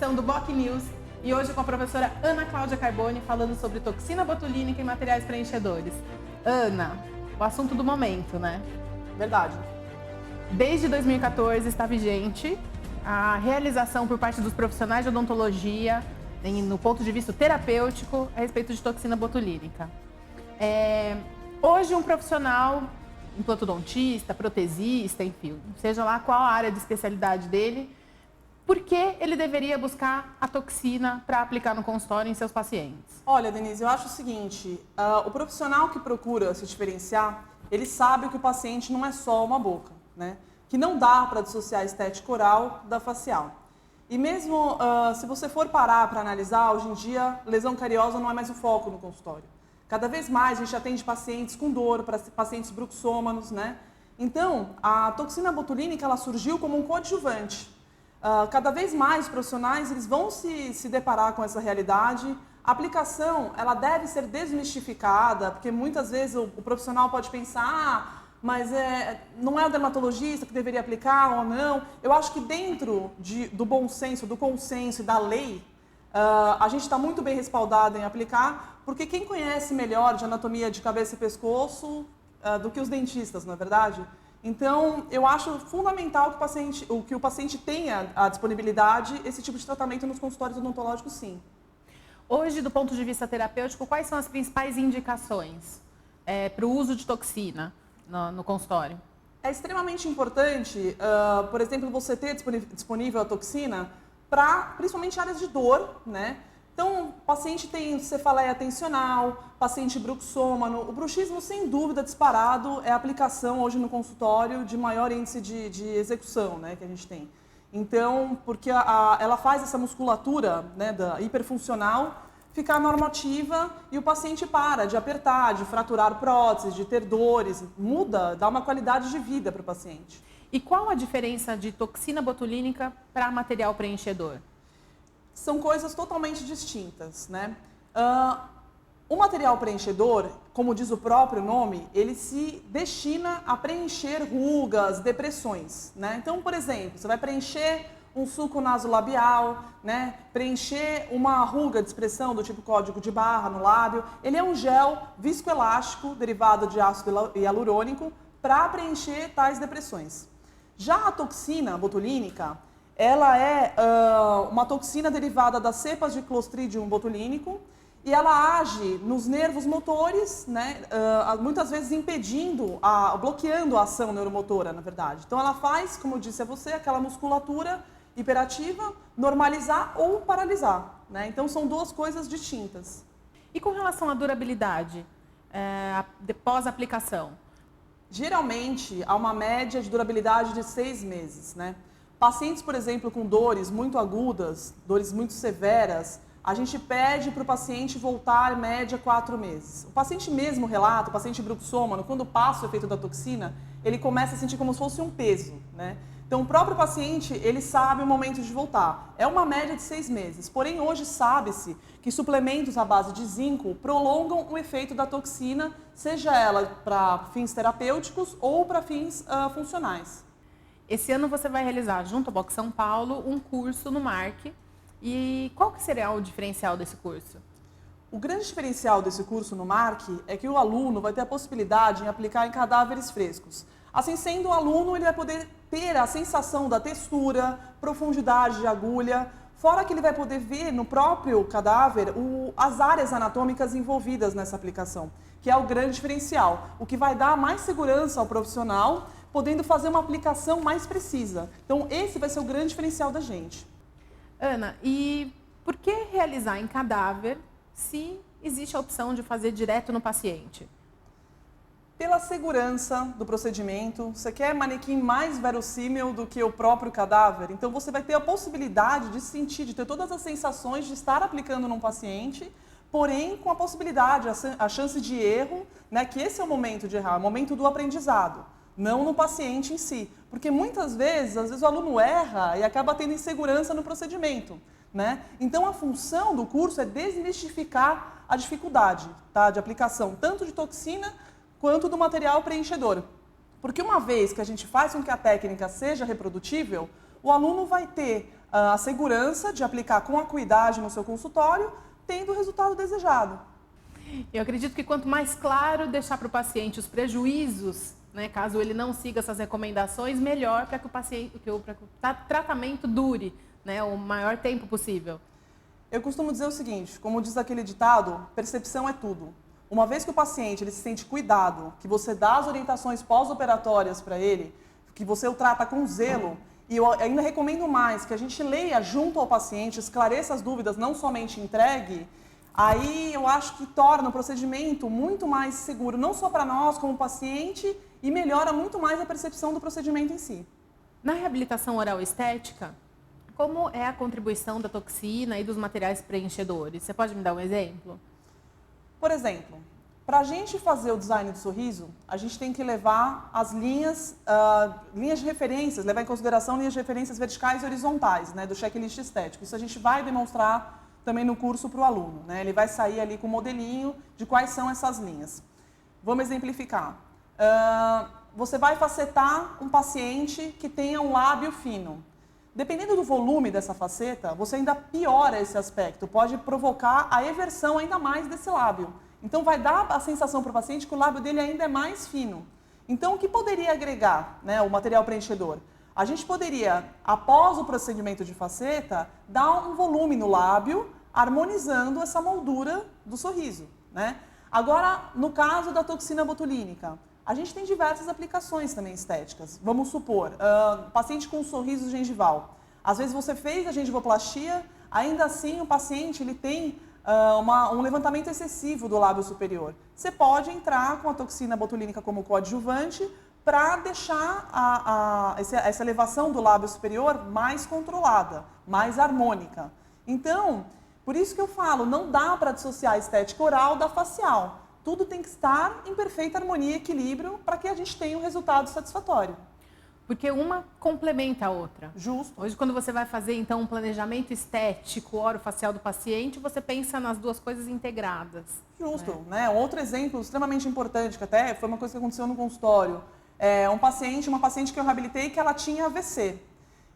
edição do Boc News e hoje com a professora Ana Cláudia Carboni falando sobre toxina botulínica e materiais preenchedores. Ana, o assunto do momento, né? Verdade. Desde 2014 está vigente a realização por parte dos profissionais de odontologia, no ponto de vista terapêutico, a respeito de toxina botulínica. Hoje um profissional, implantodontista, protesista, enfim, seja lá qual a área de especialidade dele, por que ele deveria buscar a toxina para aplicar no consultório em seus pacientes? Olha, Denise, eu acho o seguinte, o profissional que procura se diferenciar, ele sabe que o paciente não é só uma boca, né? Que não dá para dissociar a estética oral da facial. E mesmo se você for parar para analisar, hoje em dia, lesão cariosa não é mais o foco no consultório. Cada vez mais a gente atende pacientes com dor, pacientes bruxômanos, né? Então, a toxina botulínica, ela surgiu como um coadjuvante. Cada vez mais os profissionais eles vão se deparar com essa realidade. A aplicação ela deve ser desmistificada, porque muitas vezes o profissional pode pensar, mas não é o dermatologista que deveria aplicar ou não. Eu acho que dentro do bom senso, do consenso e da lei, a gente está muito bem respaldado em aplicar, porque quem conhece melhor de anatomia de cabeça e pescoço do que os dentistas, não é verdade? Então, eu acho fundamental que o paciente tenha a disponibilidade, esse tipo de tratamento nos consultórios odontológicos, sim. Hoje, do ponto de vista terapêutico, quais são as principais indicações para o uso de toxina no consultório? É extremamente importante, por exemplo, você ter disponível a toxina para, principalmente, áreas de dor, né? Então, o paciente tem cefaleia tensional, paciente bruxômano. O bruxismo, sem dúvida, disparado, é a aplicação hoje no consultório de maior índice de execução, né, que a gente tem. Então, porque ela faz essa musculatura, né, da hiperfuncional ficar normativa e o paciente para de apertar, de fraturar próteses, de ter dores, muda, dá uma qualidade de vida para o paciente. E qual a diferença de toxina botulínica para material preenchedor? São coisas totalmente distintas, né? O material preenchedor, como diz o próprio nome, ele se destina a preencher rugas, depressões, né? Então, por exemplo, você vai preencher um sulco nasolabial, né? Preencher uma ruga de expressão do tipo código de barra no lábio. Ele é um gel viscoelástico derivado de ácido hialurônico para preencher tais depressões. Já a toxina botulínica, ela é uma toxina derivada das cepas de Clostridium botulínico e ela age nos nervos motores, né, muitas vezes bloqueando a ação neuromotora, na verdade. Então ela faz, como eu disse a você, aquela musculatura hiperativa normalizar ou paralisar, né? Então são duas coisas distintas. E com relação à durabilidade, pós-aplicação? Geralmente há uma média de durabilidade de 6 meses, né? Pacientes, por exemplo, com dores muito agudas, dores muito severas, a gente pede para o paciente voltar em média 4 meses. O paciente mesmo relata, o paciente bruxômano, quando passa o efeito da toxina, ele começa a sentir como se fosse um peso, né? Então o próprio paciente, ele sabe o momento de voltar. É uma média de 6 meses, porém hoje sabe-se que suplementos à base de zinco prolongam o efeito da toxina, seja ela para fins terapêuticos ou para fins funcionais. Esse ano você vai realizar, junto ao Boc São Paulo, um curso no MARC. E qual que seria o diferencial desse curso? O grande diferencial desse curso no MARC é que o aluno vai ter a possibilidade de aplicar em cadáveres frescos. Assim sendo, o aluno ele vai poder ter a sensação da textura, profundidade de agulha, fora que ele vai poder ver no próprio cadáver as áreas anatômicas envolvidas nessa aplicação, que é o grande diferencial, o que vai dar mais segurança ao profissional, podendo fazer uma aplicação mais precisa. Então, esse vai ser o grande diferencial da gente. Ana, e por que realizar em cadáver se existe a opção de fazer direto no paciente? Pela segurança do procedimento, você quer manequim mais verossímil do que o próprio cadáver? Então, você vai ter a possibilidade de sentir, de ter todas as sensações de estar aplicando num paciente, porém com a possibilidade, a chance de erro, né, que esse é o momento de errar, o momento do aprendizado. Não no paciente em si, porque muitas vezes, às vezes o aluno erra e acaba tendo insegurança no procedimento, né? Então a função do curso é desmistificar a dificuldade, tá, de aplicação, tanto de toxina quanto do material preenchedor. Porque uma vez que a gente faz com que a técnica seja reprodutível, o aluno vai ter a segurança de aplicar com acuidade no seu consultório, tendo o resultado desejado. Eu acredito que quanto mais claro deixar para o paciente os prejuízos, né, caso ele não siga essas recomendações, melhor para que o tratamento dure, né, o maior tempo possível. Eu costumo dizer o seguinte, como diz aquele ditado, percepção é tudo. Uma vez que o paciente ele se sente cuidado, que você dá as orientações pós-operatórias para ele, que você o trata com zelo, e eu ainda recomendo mais que a gente leia junto ao paciente, esclareça as dúvidas, não somente entregue, aí eu acho que torna o procedimento muito mais seguro, não só para nós como paciente, e melhora muito mais a percepção do procedimento em si. Na reabilitação oral estética, como é a contribuição da toxina e dos materiais preenchedores? Você pode me dar um exemplo? Por exemplo, para a gente fazer o design do sorriso, a gente tem que levar as linhas de referências, levar em consideração linhas de referências verticais e horizontais, né, do checklist estético. Isso a gente vai demonstrar também no curso para o aluno, né? Ele vai sair ali com o modelinho de quais são essas linhas. Vamos exemplificar. Você vai facetar um paciente que tenha um lábio fino. Dependendo do volume dessa faceta, você ainda piora esse aspecto, pode provocar a eversão ainda mais desse lábio. Então vai dar a sensação para o paciente que o lábio dele ainda é mais fino. Então o que poderia agregar, né, o material preenchedor? A gente poderia, após o procedimento de faceta, dar um volume no lábio, harmonizando essa moldura do sorriso, né? Agora, no caso da toxina botulínica, a gente tem diversas aplicações também estéticas. Vamos supor, paciente com sorriso gengival. Às vezes você fez a gengivoplastia, ainda assim o paciente ele tem um levantamento excessivo do lábio superior. Você pode entrar com a toxina botulínica como coadjuvante para deixar essa elevação do lábio superior mais controlada, mais harmônica. Então, por isso que eu falo, não dá para dissociar a estética oral da facial. Tudo tem que estar em perfeita harmonia e equilíbrio para que a gente tenha um resultado satisfatório. Porque uma complementa a outra. Justo. Hoje, quando você vai fazer, então, um planejamento estético, orofacial do paciente, você pensa nas duas coisas integradas. Justo, né? Outro exemplo extremamente importante, que até foi uma coisa que aconteceu no consultório. Uma paciente que eu reabilitei que ela tinha AVC.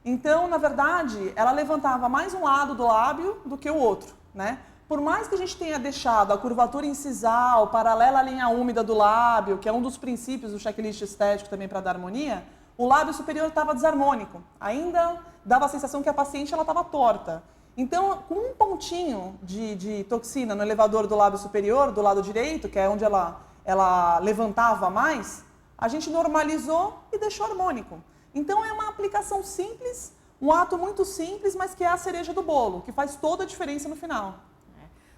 Então, na verdade, ela levantava mais um lado do lábio do que o outro, né? Por mais que a gente tenha deixado a curvatura incisal paralela à linha úmida do lábio, que é um dos princípios do checklist estético também para dar harmonia, o lábio superior estava desarmônico. Ainda dava a sensação que a paciente estava torta. Então, com um pontinho de toxina no elevador do lábio superior, do lado direito, que é onde ela levantava mais, a gente normalizou e deixou harmônico. Então, é uma aplicação simples, um ato muito simples, mas que é a cereja do bolo, que faz toda a diferença no final.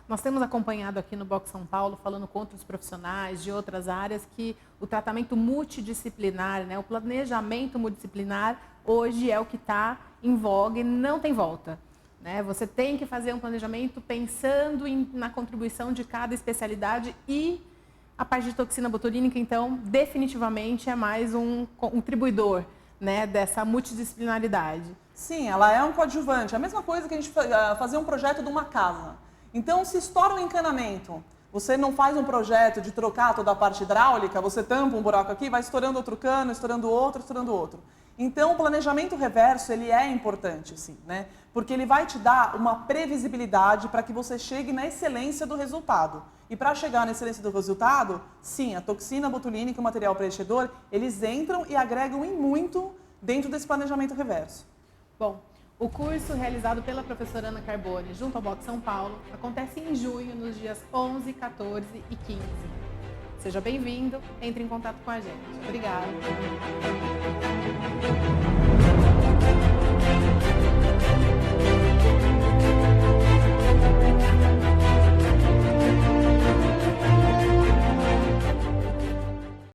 Nós temos acompanhado aqui no Box São Paulo, falando com outros profissionais de outras áreas, que o tratamento multidisciplinar, né, o planejamento multidisciplinar, hoje é o que está em voga e não tem volta. Né? Você tem que fazer um planejamento pensando na contribuição de cada especialidade e a parte de toxina botulínica, então, definitivamente é mais um contribuidor, né, dessa multidisciplinaridade. Sim, ela é um coadjuvante. A mesma coisa que a gente fazer um projeto de uma casa. Então, se estoura um encanamento, você não faz um projeto de trocar toda a parte hidráulica, você tampa um buraco aqui, vai estourando outro cano, estourando outro. Então, o planejamento reverso, ele é importante, sim, né? Porque ele vai te dar uma previsibilidade para que você chegue na excelência do resultado. E para chegar na excelência do resultado, sim, a toxina botulínica e o material preenchedor, eles entram e agregam em muito dentro desse planejamento reverso. Bom, o curso realizado pela professora Ana Carbone junto ao Box São Paulo acontece em junho, nos dias 11, 14 e 15. Seja bem-vindo, entre em contato com a gente. Obrigada.